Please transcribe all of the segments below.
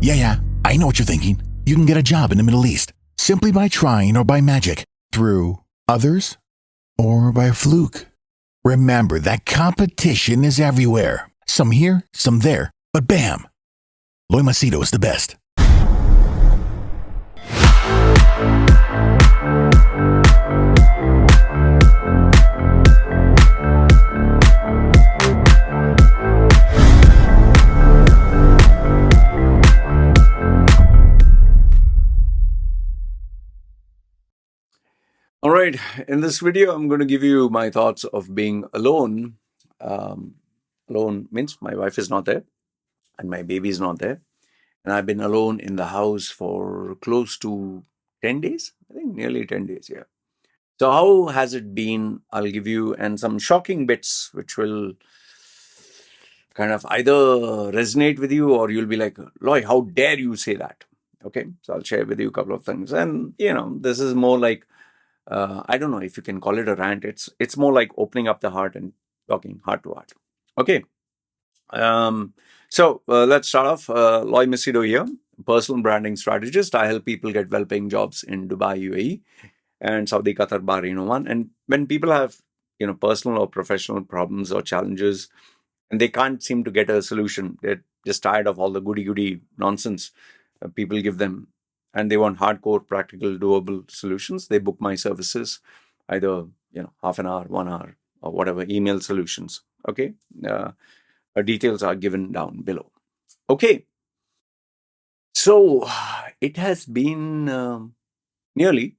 Yeah, I know what you're thinking. You can get a job in the Middle East simply by trying or by magic, through others or by fluke. Remember that competition is everywhere. Some here, some there, but bam! Loy Machedo is the best. All right, in this video, I'm going to give you my thoughts of being alone. Alone means my wife is not there and my baby is not there. And I've been alone in the house for close to 10 days. I think nearly 10 days, yeah. So how has it been? I'll give you and some shocking bits which will kind of either resonate with you or you'll be like, Loy, how dare you say that? Okay, so I'll share with you a couple of things. And, this is more like, I don't know if you can call it a rant. It's more like opening up the heart and talking heart to heart. Okay. So let's start off. Loy Machedo here, personal branding strategist. I help people get well-paying jobs in Dubai, UAE, and Saudi, Qatar, Bahrain, Oman. And when people have personal or professional problems or challenges, and they can't seem to get a solution, they're just tired of all the goody nonsense people give them, and they want hardcore, practical, doable solutions. They book my services, either half an hour, 1 hour, or whatever, email solutions. Okay. Details are given down below. Okay. So it has been nearly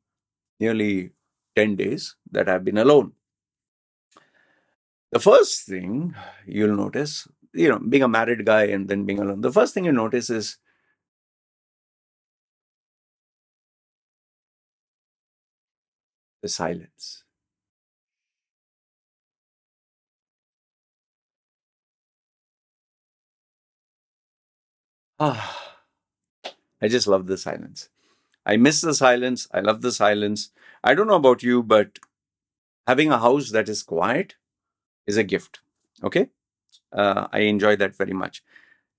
10 days that I've been alone. The first thing you'll notice, being a married guy and then being alone, the first thing you notice is the silence. I just love the silence. I miss the silence. I love the silence. I don't know about you, but having a house that is quiet is a gift. Okay. I enjoy that very much.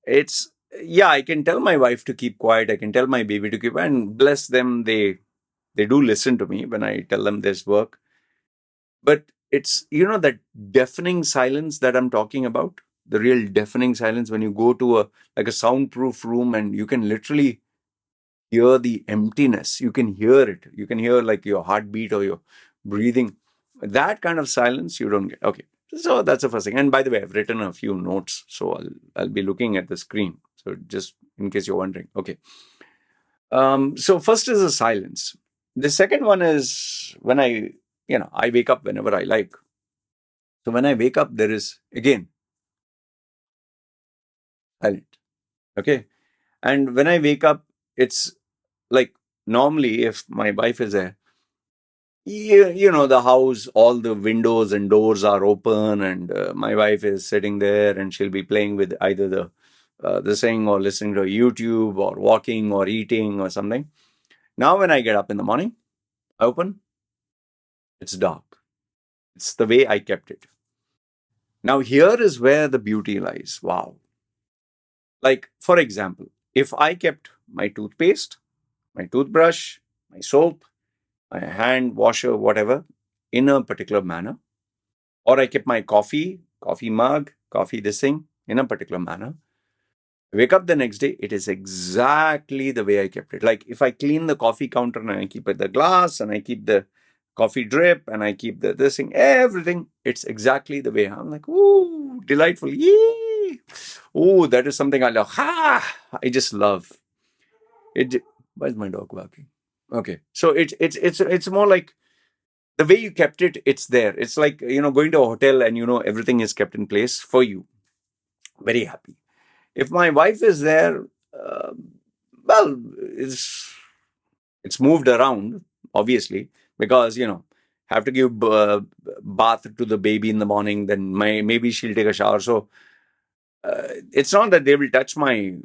I can tell my wife to keep quiet. I can tell my baby to keep quiet, and bless them. They do listen to me when I tell them there's work. But it's, that deafening silence that I'm talking about, the real deafening silence when you go to a soundproof room and you can literally hear the emptiness. You can hear it. You can hear like your heartbeat or your breathing. That kind of silence you don't get. Okay. So that's the first thing. And by the way, I've written a few notes, so I'll be looking at the screen. So just in case you're wondering. Okay. So first is the silence. The second one is when I wake up whenever I like. So when I wake up, there is again silent. Okay. And when I wake up, it's like normally if my wife is there, the house, all the windows and doors are open, and my wife is sitting there, and she'll be playing with either the thing or listening to YouTube or walking or eating or something. Now, when I get up in the morning, I open, it's dark. It's the way I kept it. Now, here is where the beauty lies. Wow. Like, for example, if I kept my toothpaste, my toothbrush, my soap, my hand washer, whatever, in a particular manner, or I kept my coffee mug, coffee this thing in a particular manner, I wake up the next day, it is exactly the way I kept it. Like if I clean the coffee counter and I keep it the glass and I keep the coffee drip and I keep this thing, everything, it's exactly the way. I'm like, ooh, delightful. Yee! Ooh, that is something I love. I just love it. Why is my dog barking? Okay. So it's more like the way you kept it, it's there. It's like, going to a hotel and, everything is kept in place for you. Very happy. If my wife is there, well, it's moved around, obviously, because, have to give bath to the baby in the morning, then maybe she'll take a shower. So it's not that they will touch my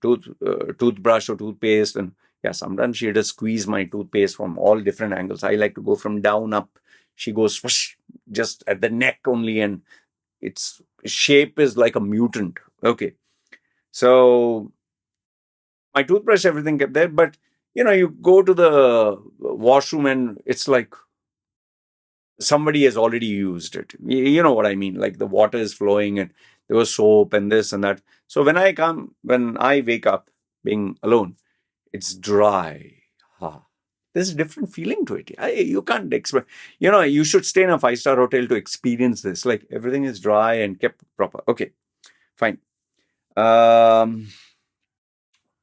toothbrush or toothpaste. And yeah, sometimes she just squeeze my toothpaste from all different angles. I like to go from down up. She goes whoosh, just at the neck only, and its shape is like a mutant. Okay. So My toothbrush, everything kept there. But, you go to the washroom and it's like somebody has already used it. You know what I mean? Like the water is flowing and there was soap and this and that. So when I wake up being alone, it's dry. Ah, there's a different feeling to it. You can't explain. You should stay in a 5-star hotel to experience this. Like everything is dry and kept proper. Okay, fine. Um,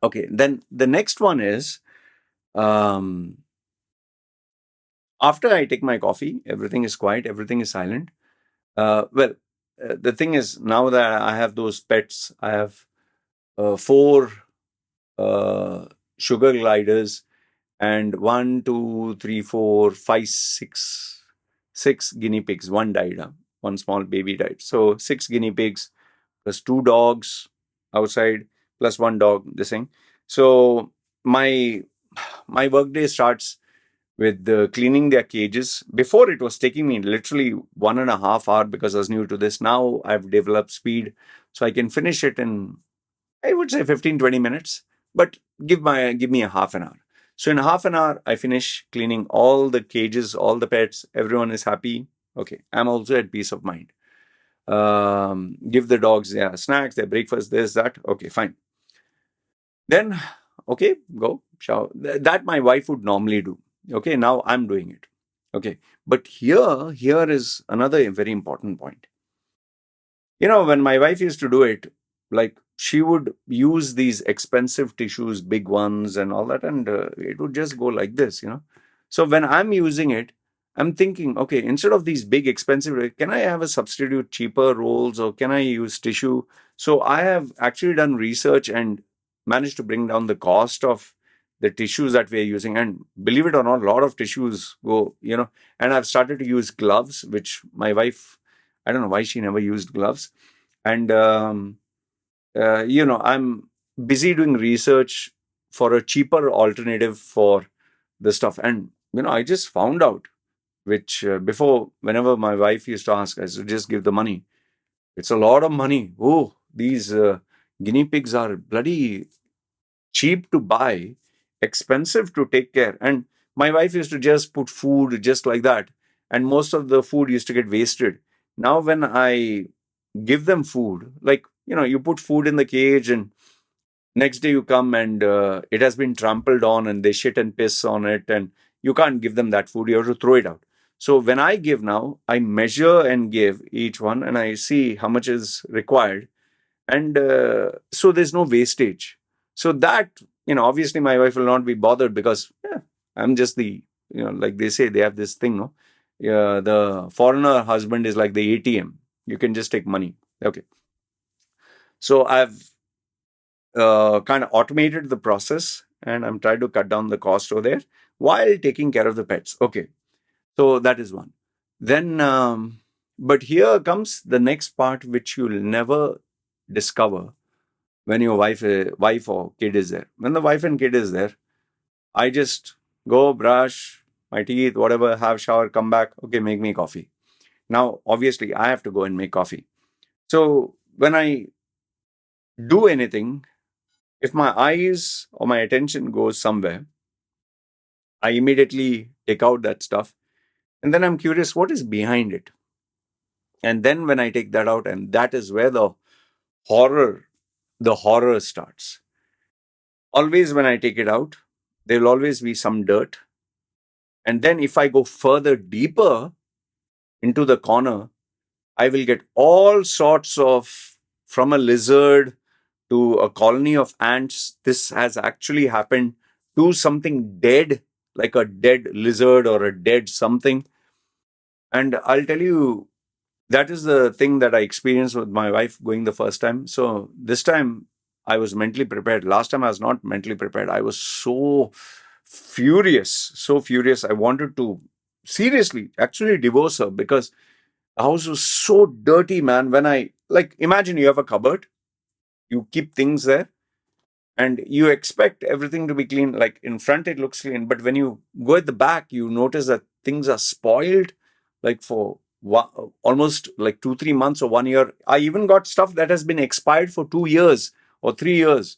okay, then the next one is um, after I take my coffee, everything is quiet, everything is silent. Well, the thing is, now that I have those pets, I have four uh, sugar gliders and 1, 2, 3, 4, 5, 6, 6 guinea pigs. One died, one small baby died. So 6 guinea pigs plus 2 dogs outside plus 1 dog. This thing. So my workday starts with cleaning their cages. Before it was taking me literally 1.5 hours because I was new to this. Now I've developed speed, so I can finish it in, I would say, 15-20 minutes. But give me a half an hour. So in half an hour, I finish cleaning all the cages, all the pets. Everyone is happy. Okay, I'm also at peace of mind. Give the dogs their snacks, their breakfast, this, that. Okay, fine. Then, okay, go shower. That my wife would normally do. Okay, now I'm doing it. Okay, but here is another very important point. When my wife used to do it, like she would use these expensive tissues, big ones, and all that, and it would just go like this. So when I'm using it, I'm thinking, okay, instead of these big expensive, can I have a substitute, cheaper rolls, or can I use tissue? So I have actually done research and managed to bring down the cost of the tissues that we are using. And believe it or not, a lot of tissues go. And I've started to use gloves, which my wife, I don't know why she never used gloves. And, I'm busy doing research for a cheaper alternative for the stuff. And, I just found out, which before, whenever my wife used to ask, I said, just give the money. It's a lot of money. Oh, these guinea pigs are bloody cheap to buy, expensive to take care. And my wife used to just put food just like that. And most of the food used to get wasted. Now, when I give them food, like, you put food in the cage and next day you come and it has been trampled on and they shit and piss on it. And you can't give them that food. You have to throw it out. So when I give now, I measure and give each one and I see how much is required, and so there's no wastage. So that, obviously my wife will not be bothered because I'm just like they say, they have this thing, no? Yeah, the foreigner husband is like the ATM. You can just take money. Okay. So I've kind of automated the process and I'm trying to cut down the cost over there while taking care of the pets. Okay. So that is one. Then, but here comes the next part, which you'll never discover when your wife or kid is there. When the wife and kid is there, I just go brush my teeth, whatever, have shower, come back. Okay, make me coffee. Now, obviously, I have to go and make coffee. So when I do anything, if my eyes or my attention goes somewhere, I immediately take out that stuff. And then I'm curious, what is behind it? And then when I take that out, and that is where horror, the horror starts. Always when I take it out, there will always be some dirt. And then if I go further deeper into the corner, I will get all sorts of, from a lizard to a colony of ants. This has actually happened to something dead, like a dead lizard or a dead something. And I'll tell you, that is the thing that I experienced with my wife going the first time. So this time I was mentally prepared. Last time I was not mentally prepared. I was so furious, so furious. I wanted to seriously actually divorce her because the house was so dirty, man. When I, like, imagine you have a cupboard, you keep things there, and you expect everything to be clean. Like in front, it looks clean, but when you go at the back, you notice that things are spoiled, like for almost like 2-3 months or 1 year. I even got stuff that has been expired for 2 years or 3 years.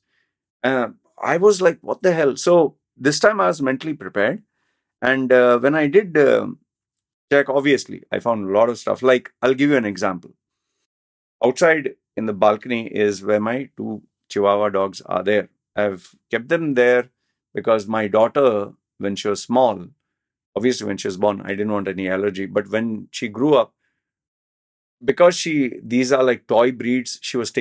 I was like, what the hell? So this time I was mentally prepared. And when I did check, obviously, I found a lot of stuff. Like, I'll give you an example. Outside in the balcony is where my two Chihuahua dogs are there. I've kept them there because my daughter, when she was small, obviously when she was born, I didn't want any allergy. But when she grew up, because these are like toy breeds, she was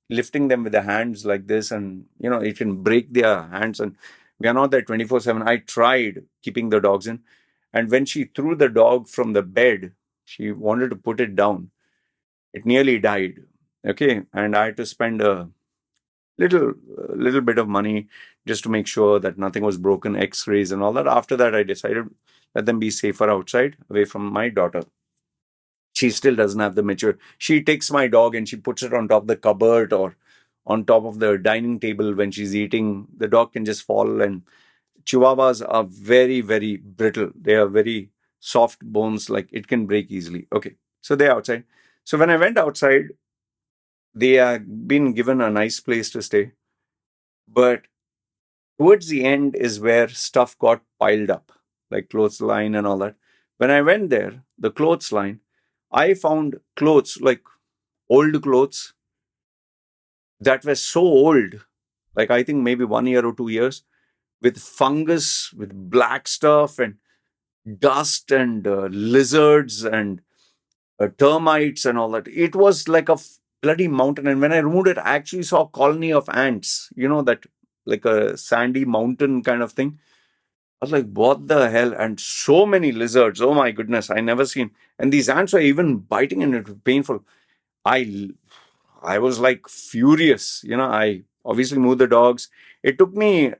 lifting them with the hands like this, and it can break their hands. And we are not there 24/7. I tried keeping the dogs in, and when she threw the dog from the bed, she wanted to put it down. It nearly died. Okay, and I had to spend a little bit of money just to make sure that nothing was broken, X-rays and all that. After that, I decided let them be safer outside, away from my daughter. She still doesn't have the mature. She takes my dog and she puts it on top of the cupboard or on top of the dining table when she's eating. The dog can just fall. And Chihuahuas are very, very brittle. They are very soft bones, like it can break easily. Okay, so they're outside. So when I went outside, they are been given a nice place to stay. But towards the end is where stuff got piled up, like clothesline and all that. When I went there, the clothesline, I found clothes, like old clothes that were so old, like I think maybe 1 year or 2 years, with fungus, with black stuff and dust and lizards and termites and all that. It was like a bloody mountain. And when I removed it, I actually saw a colony of ants, that like a sandy mountain kind of thing. I was like, what the hell? And so many lizards. Oh my goodness, I never seen. And these ants were even biting and it was painful. I I was like furious. I obviously moved the dogs. It took me,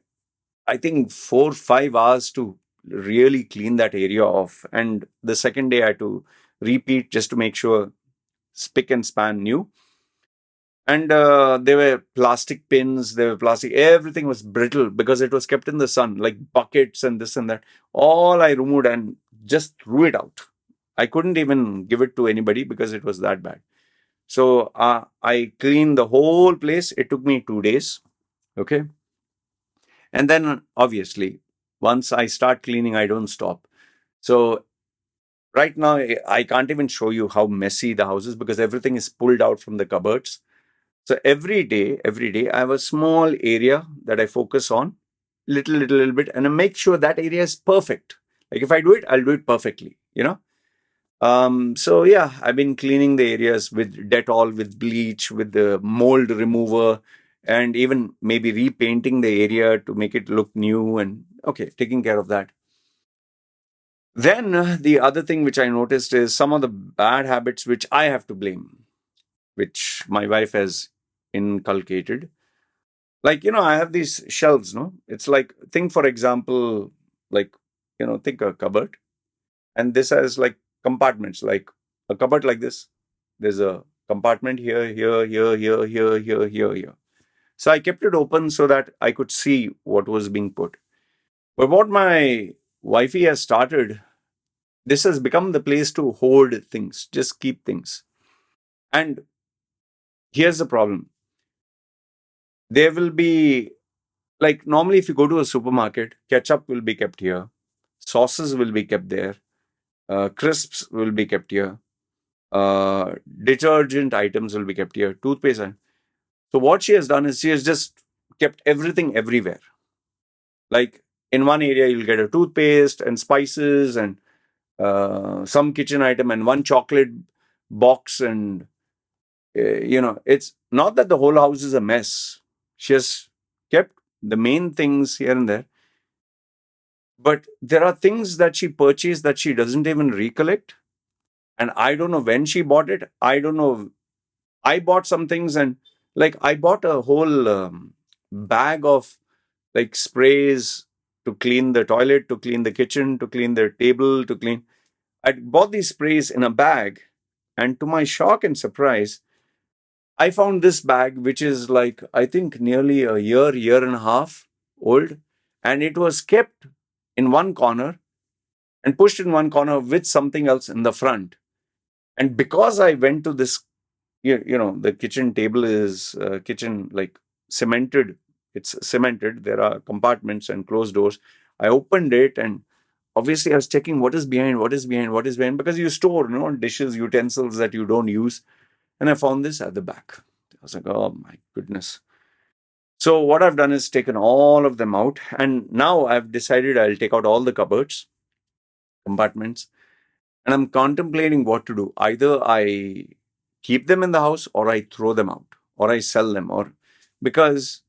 I think, 4-5 hours to really clean that area off. And the second day I had to repeat just to make sure spick and span new. And there were plastic pins, there were plastic, everything was brittle because it was kept in the sun, like buckets and this and that. All I removed and just threw it out. I couldn't even give it to anybody because it was that bad. So I cleaned the whole place. It took me 2 days. Okay. And then obviously, once I start cleaning, I don't stop. So right now, I can't even show you how messy the house is because everything is pulled out from the cupboards. So every day, I have a small area that I focus on, little bit, and I make sure that area is perfect. Like if I do it, I'll do it perfectly. So yeah, I've been cleaning the areas with Dettol, with bleach, with the mold remover, and even maybe repainting the area to make it look new. And okay, taking care of that. Then the other thing which I noticed is some of the bad habits which I have to blame, which my wife has inculcated. Like, I have these shelves, no? It's like, think for example, like, think a cupboard. And this has like compartments, like a cupboard like this. There's a compartment here, here. So I kept it open so that I could see what was being put. But what my wifey has started, this has become the place to hoard things, just keep things. And here's the problem. There will be, like, normally if you go to a supermarket, ketchup will be kept here, sauces will be kept there, crisps will be kept here, detergent items will be kept here, toothpaste. So what she has done is she has just kept everything everywhere. Like in one area, you'll get a toothpaste and spices and some kitchen item and one chocolate box. And, it's not that the whole house is a mess. She has kept the main things here and there. But there are things that she purchased that she doesn't even recollect. And I don't know when she bought it. I don't know. I bought some things, and like I bought a whole bag of like sprays to clean the toilet, to clean the kitchen, to clean the table, to clean. I bought these sprays in a bag. And to my shock and surprise, I found this bag, which is like, I think nearly a year and a half old. And it was kept in one corner and pushed in one corner with something else in the front. And because I went to this, the kitchen table is kitchen like cemented It's cemented. There are compartments and closed doors. I opened it, and obviously I was checking what is behind, because you store, dishes, utensils that you don't use. And I found this at the back. I was like, oh my goodness. So what I've done is taken all of them out, and now I've decided I'll take out all the cupboards, compartments, and I'm contemplating what to do. Either I keep them in the house, or I throw them out, or I sell them, or because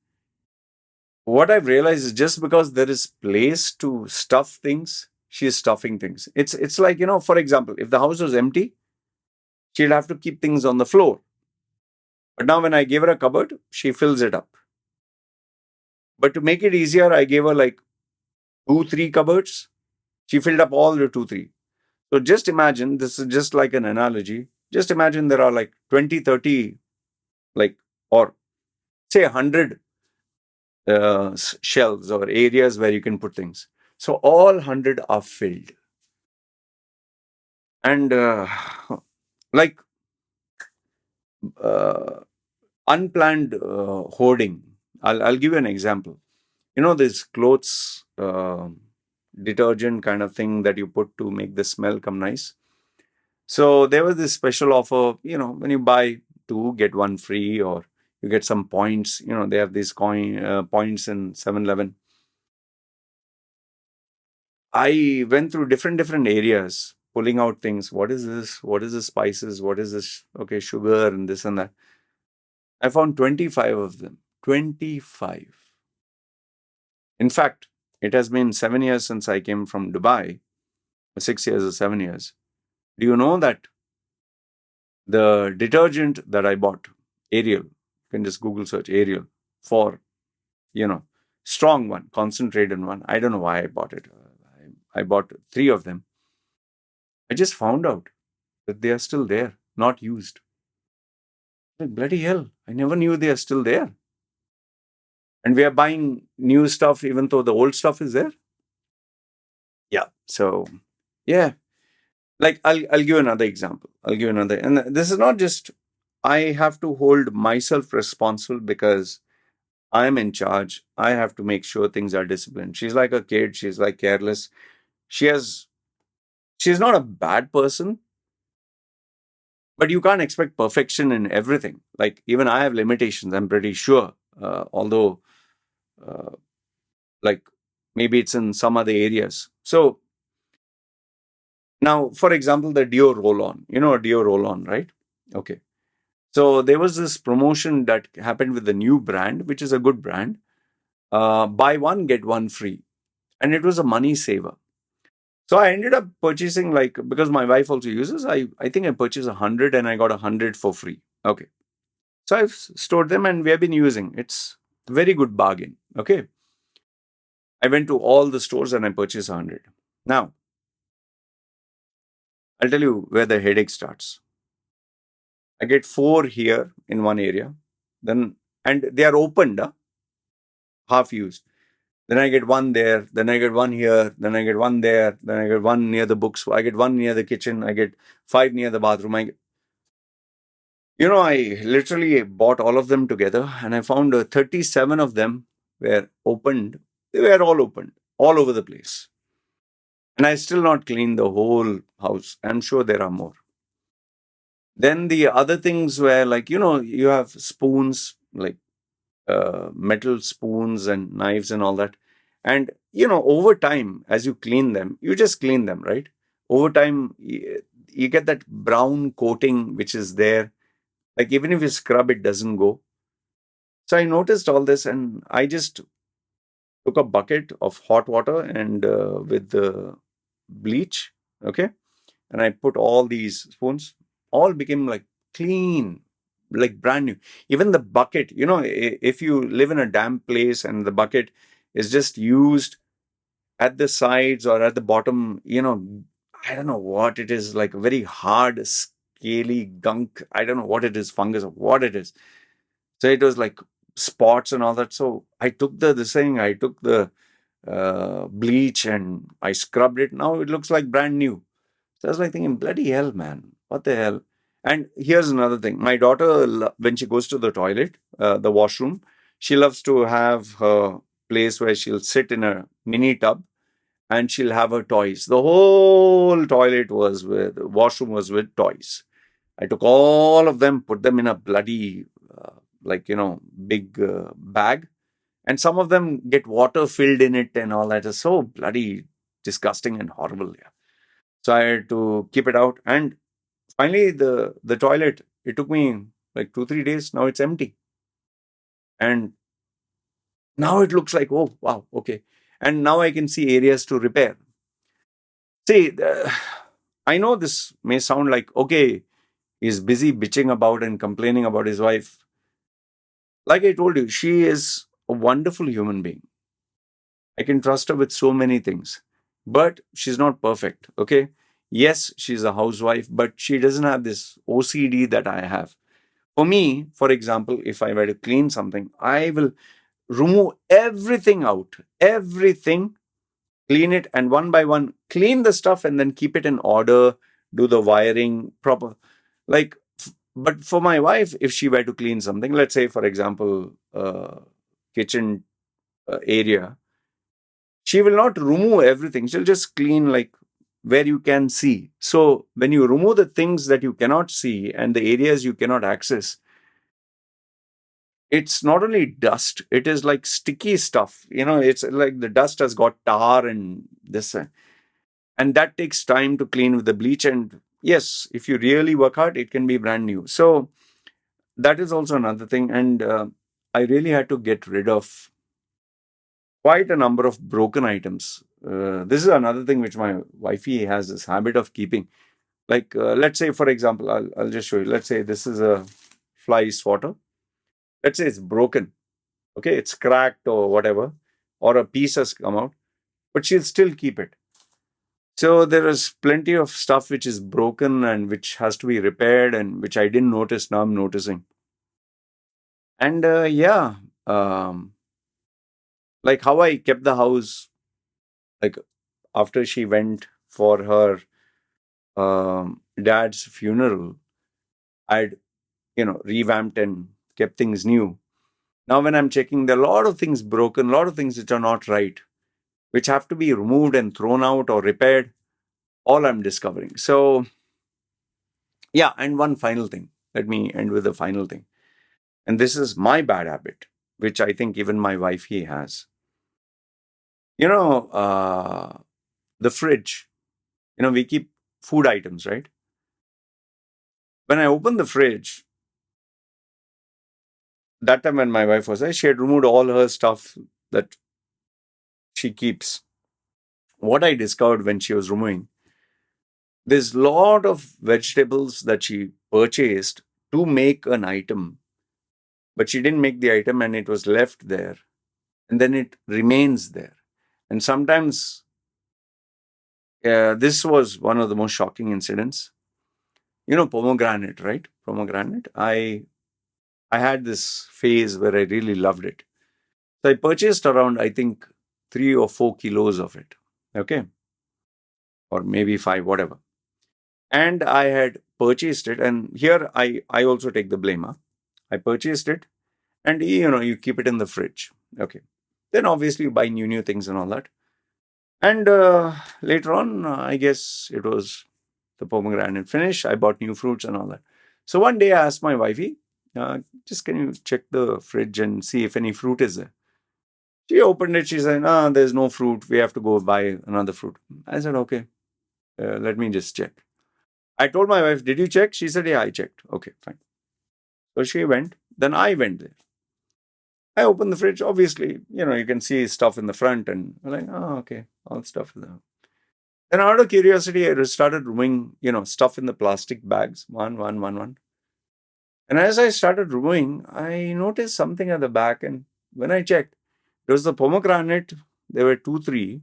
what I've realized is just because there is place to stuff things, she is stuffing things. It's like, for example, if the house was empty, she'll have to keep things on the floor. But now when I give her a cupboard, she fills it up. But to make it easier, I gave her like 2-3 cupboards. She filled up all the 2-3. So just imagine, this is just like an analogy. Just imagine there are like 20, 30, like, or say 100 shelves or areas where you can put things. So all 100 are filled. And like unplanned hoarding. I'll give you an example. This clothes detergent kind of thing that you put to make the smell come nice. So there was this special offer, when you buy 2, get 1 free, or you get some points. They have these points in 7-Eleven. I went through different areas, pulling out things. What is this? What is the spices? What is this? Okay, sugar and this and that. I found 25 of them. 25. In fact, it has been 7 years since I came from Dubai. 6 years or 7 years. Do you know that the detergent that I bought, Ariel, you can just Google search Ariel for, strong one, concentrated one. I don't know why I bought it. I bought 3 of them. I just found out that they are still there, not used. Like, bloody hell, I never knew they are still there. And we are buying new stuff even though the old stuff is there. Yeah. So, yeah. Like, I'll give you another example. And this is not just, I have to hold myself responsible because I'm in charge. I have to make sure things are disciplined. She's like a kid. She's like careless. She's not a bad person, but you can't expect perfection in everything. Like, even I have limitations, I'm pretty sure. Although, like, maybe it's in some other areas. So, now, for example, the Dio roll-on. Dio roll-on, right? Okay. So, there was this promotion that happened with the new brand, which is a good brand. Buy one, get one free. And it was a money saver. So I ended up purchasing, like, because my wife also uses, I think I purchased 100 and I got 100 for free. Okay. So I've stored them and we have been using. It's a very good bargain. Okay. I went to all the stores and I purchased 100. Now, I'll tell you where the headache starts. I get 4 here in one area, and they are opened, half used. Then I get 1 there, then I get 1 here, then I get 1 there, then I get 1 near the books, I get 1 near the kitchen, I get 5 near the bathroom. I literally bought all of them together and I found 37 of them were opened. They were all opened, all over the place. And I still not cleaned the whole house. I'm sure there are more. Then the other things were like, you have spoons, like metal spoons and knives and all that. And, over time, as you clean them, you just clean them, right? Over time, you get that brown coating which is there. Like, even if you scrub, it doesn't go. So I noticed all this and I just took a bucket of hot water and with the bleach, okay? And I put all these spoons, all became like clean, like brand new. Even the bucket, if you live in a damp place and the bucket is just used at the sides or at the bottom, I don't know what it is, like very hard, scaly gunk. I don't know what it is, fungus or what it is. So it was like spots and all that. So I took I took the bleach and I scrubbed it. Now it looks like brand new. So I was like thinking, bloody hell, man, what the hell? And here's another thing. My daughter, when she goes to the toilet, the washroom, She loves to have her place where she'll sit in a mini tub and she'll have her toys. The whole washroom was with toys. I took all of them, put them in a bloody, big bag. And some of them get water filled in it and all that. Is so bloody disgusting and horrible. Yeah. So I had to keep it out. And finally, the toilet, it took me like 2-3 days. Now it's empty. And now it looks like, oh, wow, okay. And now I can see areas to repair. See, I know this may sound like, okay, he's busy bitching about and complaining about his wife. Like I told you, she is a wonderful human being. I can trust her with so many things, but she's not perfect. Okay. Yes, she's a housewife, but she doesn't have this OCD that I have. For me, for example, if I were to clean something, I will remove everything out, everything, clean it, and one by one, clean the stuff and then keep it in order, do the wiring proper. Like, but for my wife, if she were to clean something, let's say, for example, kitchen area, she will not remove everything. She'll just clean like where you can see. So when you remove the things that you cannot see and the areas you cannot access, it's not only dust, it is like sticky stuff. It's like the dust has got tar and this. And that takes time to clean with the bleach. And yes, if you really work hard, it can be brand new. So that is also another thing. And I really had to get rid of quite a number of broken items. This is another thing which my wifey has this habit of keeping. Like, let's say, for example, I'll just show you. Let's say this is a fly swatter. Let's say it's broken. Okay, it's cracked or whatever, or a piece has come out, but she'll still keep it. So there is plenty of stuff which is broken and which has to be repaired and which I didn't notice. Now I'm noticing. And like how I kept the house, like after she went for her dad's funeral, I'd revamped and kept things new. Now when I'm checking, there are a lot of things broken, a lot of things which are not right, which have to be removed and thrown out or repaired. All I'm discovering. So yeah, and one final thing. Let me end with a final thing. And this is my bad habit, which I think even my wife he has. The fridge. We keep food items, right? When I open the fridge, that time when my wife was there, she had removed all her stuff that she keeps. What I discovered when she was removing, there's a lot of vegetables that she purchased to make an item, but she didn't make the item and it was left there. And then it remains there. And sometimes this was one of the most shocking incidents. Pomegranate, right? Pomegranate. I had this phase where I really loved it. So I purchased around, I think, 3 or 4 kilos of it. Okay. Or maybe 5, whatever. And I had purchased it. And here I also take the blame. Huh? I purchased it and, you keep it in the fridge. Okay. Then obviously you buy new things and all that. And later on, I guess it was the pomegranate finish. I bought new fruits and all that. So one day I asked my wifey, just can you check the fridge and see if any fruit is there? She opened it. She said, there's no fruit. We have to go buy another fruit. I said, okay, let me just check. I told my wife, did you check? She said, yeah, I checked. Okay, fine. So she went. Then I went there. I opened the fridge. Obviously, you can see stuff in the front and I'm like, okay, all stuff there. Then out of curiosity, I started removing, stuff in the plastic bags, one. And as I started removing, I noticed something at the back. And when I checked, there was the pomegranate. There were 2, 3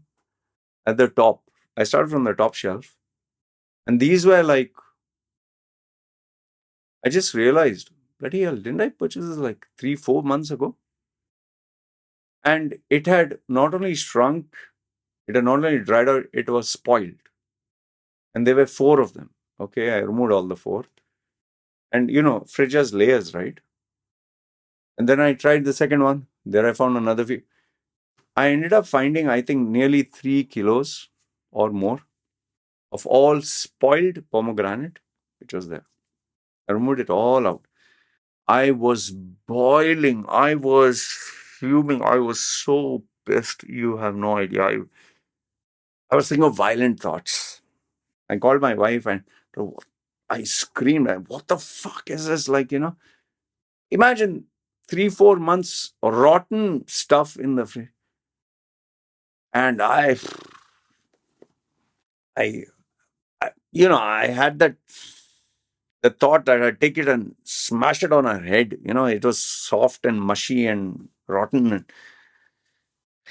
at the top. I started from the top shelf. And these were like, I just realized, bloody hell, didn't I purchase this like 3, 4 months ago? And it had not only shrunk, it had not only dried out, it was spoiled. And there were 4 of them. Okay, I removed all the 4. And fridge has layers, right? And then I tried the second one. There I found another few. I ended up finding, I think, nearly 3 kilos or more of all spoiled pomegranate, which was there. I removed it all out. I was boiling. I was fuming. I was so pissed. You have no idea. I was thinking of violent thoughts. I called my wife and I screamed, what the fuck is this? Imagine 3-4 months rotten stuff in the fridge. And I, I had the thought that I'd take it and smash it on her head. It was soft and mushy and rotten.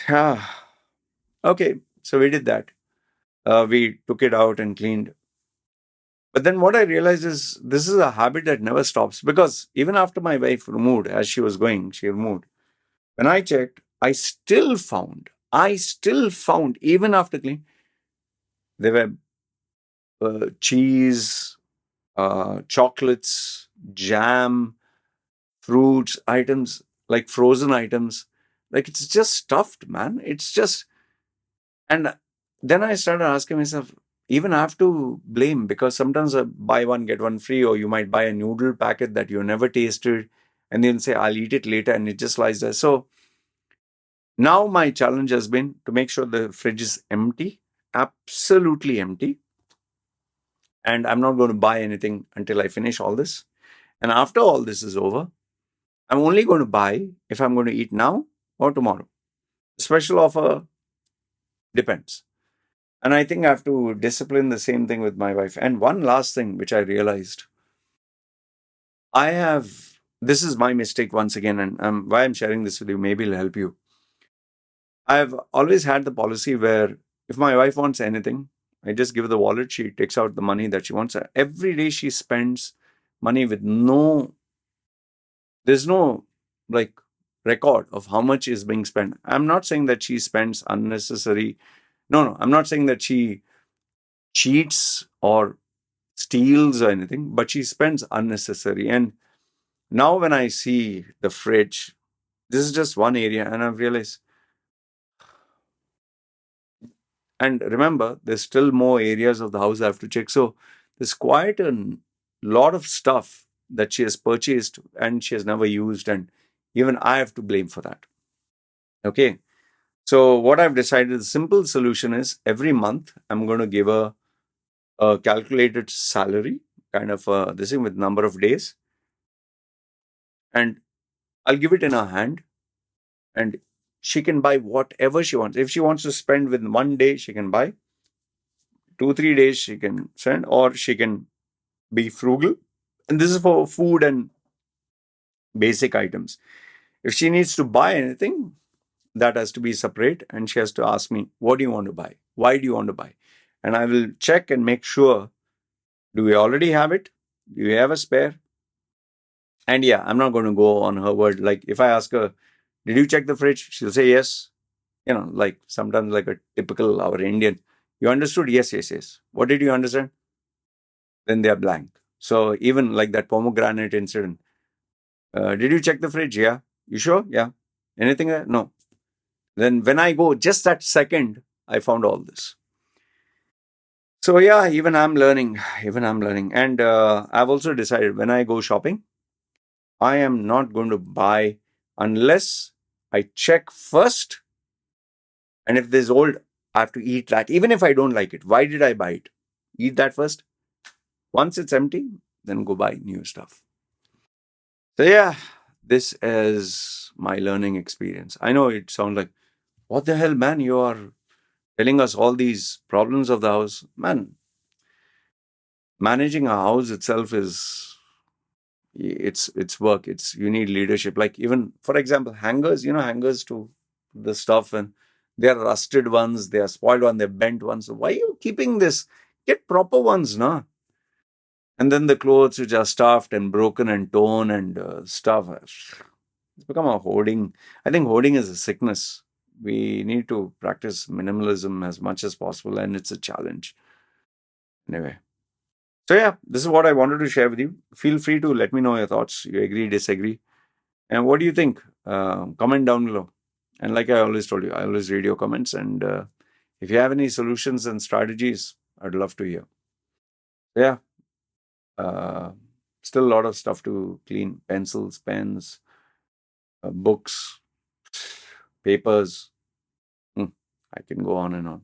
And, okay, so we did that. We took it out and cleaned. But then what I realized is this is a habit that never stops, because even after my wife removed, as she was going, she removed. When I checked, I still found, even after cleaning, there were cheese, chocolates, jam, fruits, items, like frozen items. Like, it's just stuffed, man. It's just, and then I started asking myself, even I have to blame, because sometimes buy one, get one free, or you might buy a noodle packet that you never tasted, and then say, I'll eat it later, and it just lies there. So now my challenge has been to make sure the fridge is empty, absolutely empty. And I'm not going to buy anything until I finish all this. And after all this is over, I'm only going to buy if I'm going to eat now or tomorrow. Special offer depends. And I think I have to discipline the same thing with my wife. And one last thing which I realized, this is my mistake once again, and why I'm sharing this with you, maybe it'll help you. I've always had the policy where if my wife wants anything, I just give her the wallet, she takes out the money that she wants. Every day she spends money with there's no like record of how much is being spent. I'm not saying that she spends unnecessary. No, I'm not saying that she cheats or steals or anything, but she spends unnecessary. And now when I see the fridge, this is just one area, and I've realized. And remember, there's still more areas of the house I have to check. So there's quite a lot of stuff that she has purchased and she has never used, and even I have to blame for that. Okay. So what I've decided, the simple solution is every month I'm going to give her a calculated salary, kind of this thing with number of days, and I'll give it in her hand, and she can buy whatever she wants. If she wants to spend within 1 day, she can buy. 2-3 days she can spend, or she can be frugal. And this is for food and basic items. If she needs to buy anything, that has to be separate, and she has to ask me, what do you want to buy? Why do you want to buy? And I will check and make sure, do we already have it? Do we have a spare? And yeah, I'm not going to go on her word. Like if I ask her, did you check the fridge? She'll say yes. Like sometimes like a typical our Indian. You understood? Yes, yes, yes. What did you understand? Then they are blank. So even like that pomegranate incident. Did you check the fridge? Yeah. You sure? Yeah. Anything there? No. Then when I go, just that second, I found all this. So yeah, even I'm learning. And I've also decided when I go shopping, I am not going to buy unless I check first. And if there's old, I have to eat that. Even if I don't like it. Why did I buy it? Eat that first. Once it's empty, then go buy new stuff. So yeah, this is my learning experience. I know it sounds like, what the hell, man? You are telling us all these problems of the house. Man, managing a house itself it's work. You need leadership. Like even, for example, hangers, hangers to the stuff, and they're rusted ones, they are spoiled ones, they're bent ones. So why are you keeping this? Get proper ones, no? And then the clothes which are stuffed and broken and torn and stuff. It's become a hoarding. I think hoarding is a sickness. We need to practice minimalism as much as possible, and it's a challenge. Anyway. So yeah, this is what I wanted to share with you. Feel free to let me know your thoughts. You agree, disagree? And what do you think? comment down below. And like I always told you, I always read your comments. And if you have any solutions and strategies, I'd love to hear. Yeah. Still a lot of stuff to clean. Pencils, pens, books, papers. I can go on and on.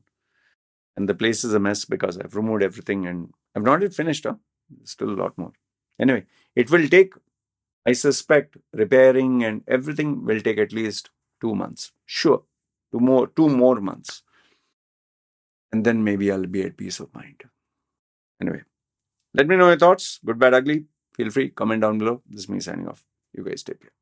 And the place is a mess because I've removed everything and I've not yet finished. There's still a lot more. Anyway, it will take, I suspect, repairing and everything will take at least 2 months. Sure. 2 more months. And then maybe I'll be at peace of mind. Anyway, let me know your thoughts. Good, bad, ugly. Feel free. Comment down below. This is me signing off. You guys take care.